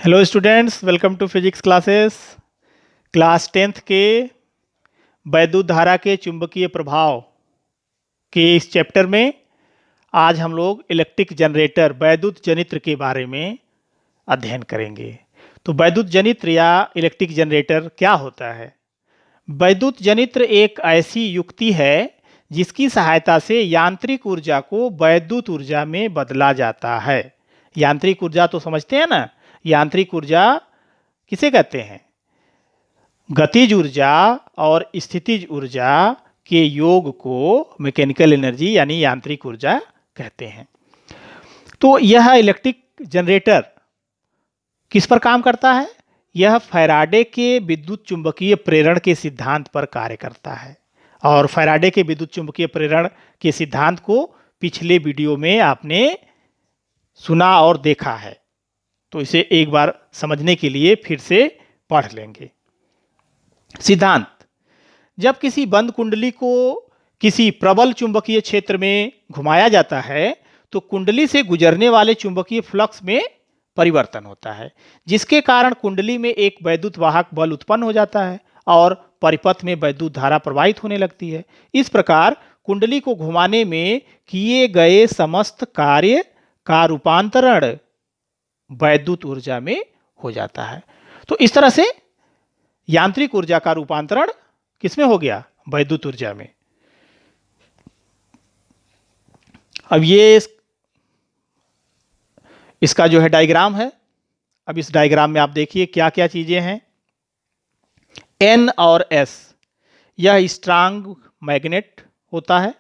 Hello students, welcome to physics classes. Class 10th के वैद्युत धारा के चुंबकीय प्रभाव के इस चैप्टर में आज हम लोग इलेक्ट्रिक जनरेटर वैद्युत जनित्र के बारे में अध्ययन करेंगे। तो वैद्युत जनित्र या इलेक्ट्रिक जनरेटर क्या होता है? वैद्युत जनित्र एक ऐसी युक्ति है जिसकी सहायता से यांत्रिक ऊर्जा को वैद्युत ऊर्जा में बदला जाता है। यांत्रिक ऊर्जा तो समझते हैं ना, यांत्रिक ऊर्जा किसे कहते हैं? गतिज ऊर्जा और स्थितिज ऊर्जा के योग को मैकेनिकल एनर्जी यानी यांत्रिक ऊर्जा कहते हैं। तो यह इलेक्ट्रिक जनरेटर किस पर काम करता है? यह फैराडे के विद्युत चुंबकीय प्रेरण के सिद्धांत पर कार्य करता है। और फैराडे के विद्युत चुंबकीय प्रेरण के सिद्धांत को पिछले वीडियो में आपने सुना और देखा है, तो इसे एक बार समझने के लिए फिर से पढ़ लेंगे। सिद्धांत: जब किसी बंद कुंडली को किसी प्रबल चुंबकीय क्षेत्र में घुमाया जाता है तो कुंडली से गुजरने वाले चुंबकीय फ्लक्स में परिवर्तन होता है, जिसके कारण कुंडली में एक वैद्युत वाहक बल उत्पन्न हो जाता है और परिपथ में वैद्युत धारा प्रवाहित होने लगती है। इस प्रकार कुंडली को घुमाने में किए गए समस्त कार्य का रूपांतरण वैद्युत ऊर्जा में हो जाता है। तो इस तरह से यांत्रिक ऊर्जा का रूपांतरण किसमें हो गया? वैद्युत ऊर्जा में। अब ये इसका जो है डायग्राम है। अब इस डायग्राम में आप देखिए क्या क्या चीजें हैं। N और S यह स्ट्रांग मैग्नेट होता है।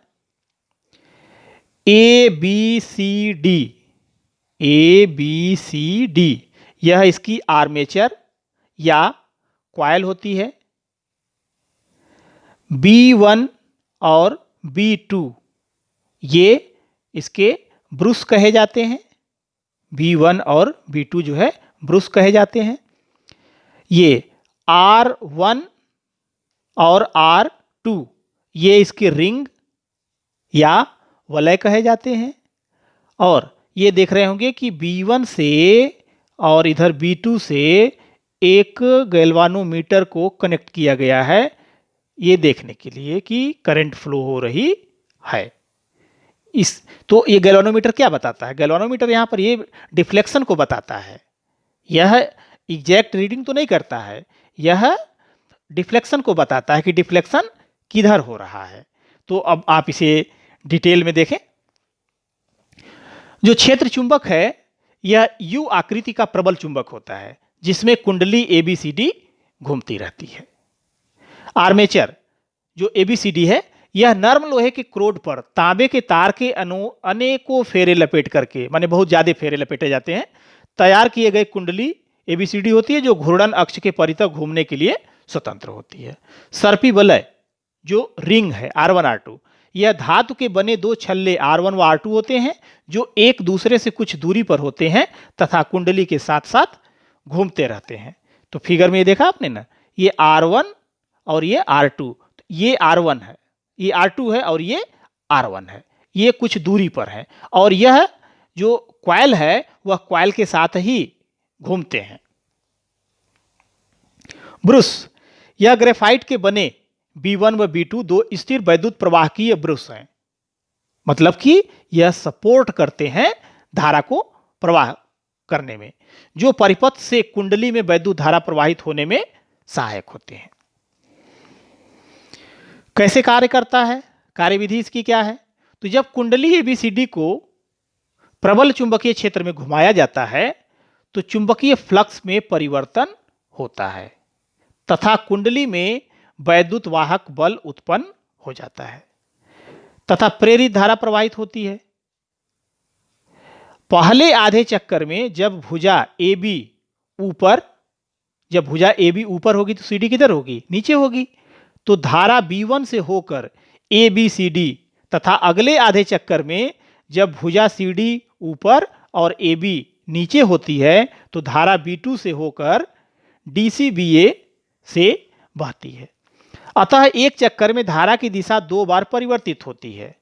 A B C D यह इसकी आर्मेचर या कॉइल होती है। B1 और B2 ये इसके ब्रुश कहे जाते हैं। B1 और B2 जो है ब्रुश कहे जाते हैं। ये R1 और R2 ये इसके रिंग या वलय कहे जाते हैं। और ये देख रहे होंगे कि B1 से और इधर B2 से एक गैल्वानोमीटर को कनेक्ट किया गया है, ये देखने के लिए कि करंट फ्लो हो रही है। तो ये गैल्वानोमीटर क्या बताता है? गैल्वानोमीटर यहाँ पर ये डिफ्लेक्शन को बताता है। यह एग्जैक्ट रीडिंग तो नहीं करता है, यह डिफ्लेक्शन को बताता है कि डिफ्लेक्शन किधर हो रहा है। तो अब आप इसे डिटेल में देखें। जो क्षेत्र चुंबक है यह यू आकृति का प्रबल चुंबक होता है जिसमें कुंडली ABCD घूमती रहती है। आर्मेचर जो ABCD है यह नर्म लोहे के क्रोड पर तांबे के तार के अनेकों फेरे लपेट करके, माने बहुत ज्यादा फेरे लपेटे जाते हैं, तैयार किए गए कुंडली ABCD होती है जो घूर्णन अक्ष के परितः घूमने के लिए स्वतंत्र होती है। सर्पी वलय जो रिंग है R1 R2 यह धातु के बने दो छल्ले R1 व R2 होते हैं जो एक दूसरे से कुछ दूरी पर होते हैं तथा कुंडली के साथ साथ घूमते रहते हैं। तो फिगर में ये देखा आपने ना, ये R1 और ये R2, ये R1 है, ये R2 है और ये R1 है, ये कुछ दूरी पर है। और यह जो कॉइल है वह कॉइल के साथ ही घूमते हैं। ब्रुश यह ग्रेफाइट के बने B1 व B2 दो स्थिर वैद्युत प्रवाहकीय ब्रुश हैं, मतलब कि यह सपोर्ट करते हैं धारा को प्रवाह करने में, जो परिपथ से कुंडली में वैद्युत धारा प्रवाहित होने में सहायक होते हैं। कैसे कार्य करता है? कार्यविधि इसकी क्या है? तो जब कुंडली ABCD को प्रबल चुंबकीय क्षेत्र में घुमाया जाता है तो चुंबकीय फ्लक्स में परिवर्तन होता है तथा कुंडली में वैद्युत वाहक बल उत्पन्न हो जाता है तथा प्रेरित धारा प्रवाहित होती है। पहले आधे चक्कर में जब भुजा AB ऊपर होगी तो CD किधर होगी? नीचे होगी। तो धारा B1 से होकर ABCD तथा अगले आधे चक्कर में जब भुजा CD ऊपर और AB नीचे होती है तो धारा B2 से होकर DCBA से बहती है। अतः एक चक्कर में धारा की दिशा दो बार परिवर्तित होती है।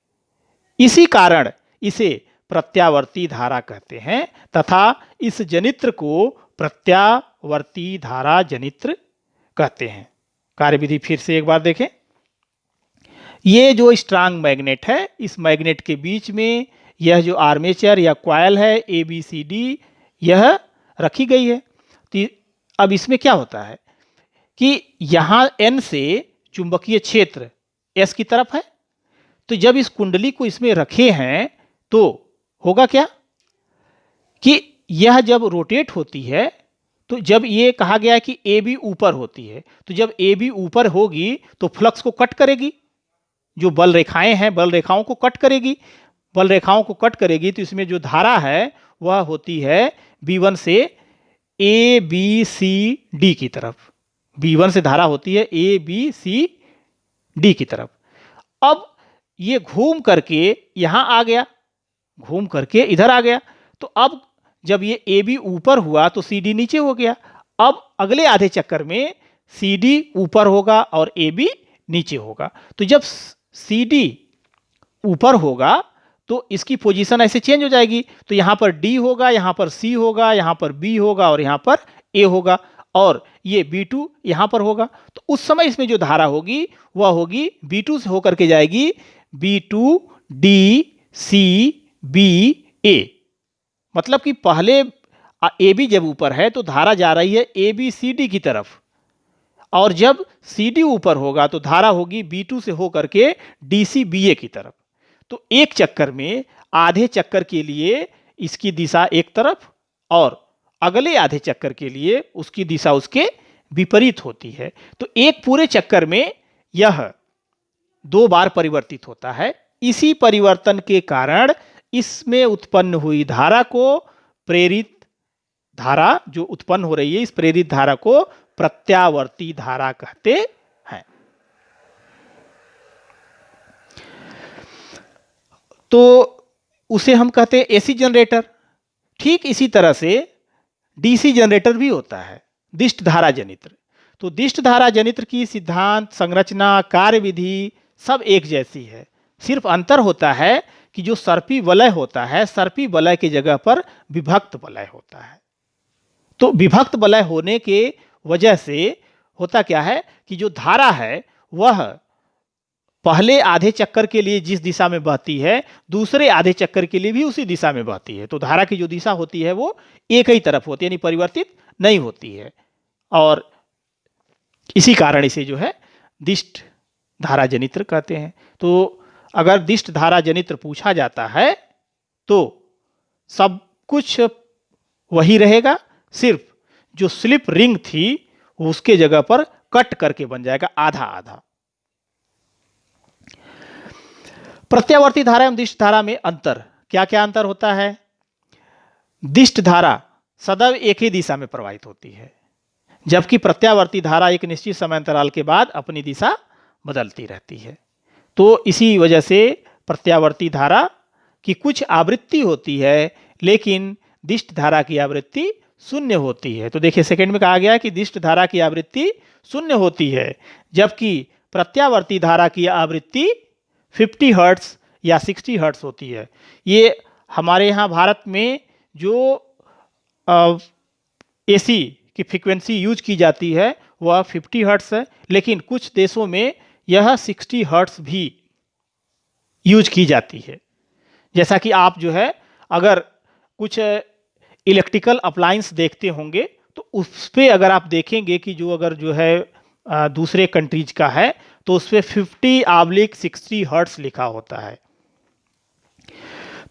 इसी कारण इसे प्रत्यावर्ती धारा कहते हैं तथा इस जनित्र को प्रत्यावर्ती धारा जनित्र कहते हैं। कार्यविधि फिर से एक बार देखें। ये जो स्ट्रांग मैग्नेट है, इस मैग्नेट के बीच में यह जो आर्मेचर या कॉइल है ABCD यह रखी गई है। तो अब इसमें क्या होता है कि यहाँ N से चुंबकीय क्षेत्र S की तरफ है। तो जब इस कुंडली को इसमें रखे हैं तो होगा क्या कि यह जब रोटेट होती है, तो जब ये कहा गया है कि AB ऊपर होती है, तो जब AB ऊपर होगी तो फ्लक्स को कट करेगी, जो बल रेखाएं हैं बल रेखाओं को कट करेगी। बल रेखाओं को कट करेगी तो इसमें जो धारा है वह होती है B1 से ABCD की तरफ। B1 से धारा होती है ABCD की तरफ। अब ये घूम करके यहां आ गया, घूम करके इधर आ गया। तो अब जब ये AB ऊपर हुआ तो CD नीचे हो गया। अब अगले आधे चक्कर में CD ऊपर होगा और AB नीचे होगा। तो जब CD ऊपर होगा तो इसकी पोजीशन ऐसे चेंज हो जाएगी। तो यहां पर D होगा, यहां पर C होगा, यहां पर B होगा और यहां पर A होगा, और ये B2 यहां पर होगा। तो उस समय इसमें जो धारा होगी वह होगी B2 से होकर के जाएगी B2 D C B A। मतलब कि पहले AB जब ऊपर है तो धारा जा रही है ABCD की तरफ, और जब CD ऊपर होगा तो धारा होगी B2 से होकर के DCBA की तरफ। तो एक चक्कर में आधे चक्कर के लिए इसकी दिशा एक तरफ और अगले आधे चक्कर के लिए उसकी दिशा उसके विपरीत होती है। तो एक पूरे चक्कर में यह 2 बार परिवर्तित होता है। इसी परिवर्तन के कारण इसमें उत्पन्न हुई धारा को, प्रेरित धारा जो उत्पन्न हो रही है, इस प्रेरित धारा को प्रत्यावर्ती धारा कहते हैं। तो उसे हम कहते हैं AC जनरेटर। ठीक इसी तरह से DC जनरेटर भी होता है, दिष्ट धारा जनित्र। तो दिष्ट धारा जनित्र की सिद्धांत, संरचना, कार्यविधि सब एक जैसी है। सिर्फ अंतर होता है कि जो सर्पी वलय होता है, सर्पी वलय की जगह पर विभक्त वलय होता है। तो विभक्त वलय होने के वजह से होता क्या है कि जो धारा है वह पहले आधे चक्कर के लिए जिस दिशा में बहती है, दूसरे आधे चक्कर के लिए भी उसी दिशा में बहती है। तो धारा की जो दिशा होती है वो एक ही तरफ होती है, यानी परिवर्तित नहीं होती है। और इसी कारण इसे जो है दिष्ट धारा जनित्र कहते हैं। तो अगर दिष्ट धारा जनित्र पूछा जाता है तो सब कुछ वही रहेगा, सिर्फ जो स्लिप रिंग थी उसके जगह पर कट करके बन जाएगा आधा आधा। प्रत्यावर्ती धारा एवं दिष्ट धारा में अंतर, क्या क्या अंतर होता है? दिष्ट धारा सदैव एक ही दिशा में प्रवाहित होती है, जबकि प्रत्यावर्ती धारा एक निश्चित समय अंतराल के बाद अपनी दिशा बदलती रहती है। तो इसी वजह से प्रत्यावर्ती धारा की कुछ आवृत्ति होती है, लेकिन दिष्ट धारा की आवृत्ति शून्य होती है। तो देखिए सेकंड में कहा गया है कि दिष्ट धारा की आवृत्ति शून्य होती है, जबकि प्रत्यावर्ती धारा की आवृत्ति 50 हर्ट्ज या 60 हर्ट्ज होती है। ये हमारे यहाँ भारत में जो AC की फ्रीक्वेंसी यूज की जाती है वह 50 हर्ट्ज है, लेकिन कुछ देशों में यह 60 हर्ट्ज भी यूज की जाती है। जैसा कि आप जो है अगर कुछ इलेक्ट्रिकल अप्लायंस देखते होंगे तो उस पर अगर आप देखेंगे कि जो अगर जो है दूसरे कंट्रीज का है तो उस पर 50/60 हर्ट्ज लिखा होता है।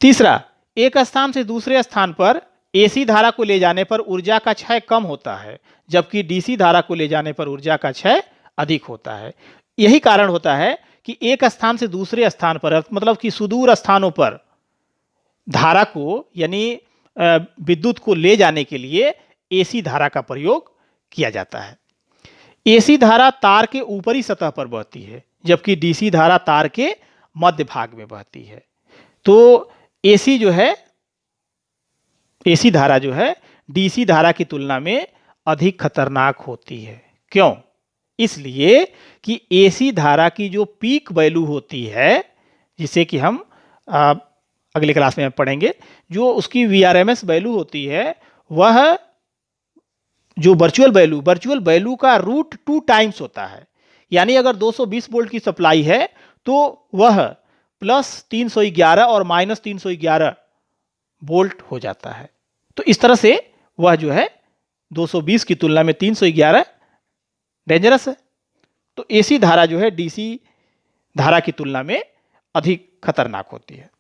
तीसरा, एक स्थान से दूसरे स्थान पर AC धारा को ले जाने पर ऊर्जा का क्षय कम होता है, जबकि DC धारा को ले जाने पर ऊर्जा का क्षय अधिक होता है। यही कारण होता है कि एक स्थान से दूसरे स्थान पर, मतलब कि सुदूर स्थानों पर धारा को यानी विद्युत को ले जाने के लिए AC धारा का प्रयोग किया जाता है। AC धारा तार के ऊपरी सतह पर बहती है, जबकि DC धारा तार के मध्य भाग में बहती है। तो AC धारा जो है DC धारा की तुलना में अधिक खतरनाक होती है। क्यों? इसलिए कि AC धारा की जो पीक वैल्यू होती है, जिसे कि हम अगले क्लास में पढ़ेंगे, जो उसकी VRMS वैल्यू होती है वह जो वर्चुअल वैल्यू का रूट 2 टाइम्स होता है। यानी अगर 220 वोल्ट की सप्लाई है तो वह प्लस 311 और माइनस 311 वोल्ट हो जाता है। तो इस तरह से वह जो है 220 की तुलना में 311 डेंजरस है। तो एसी धारा जो है डीसी धारा की तुलना में अधिक खतरनाक होती है।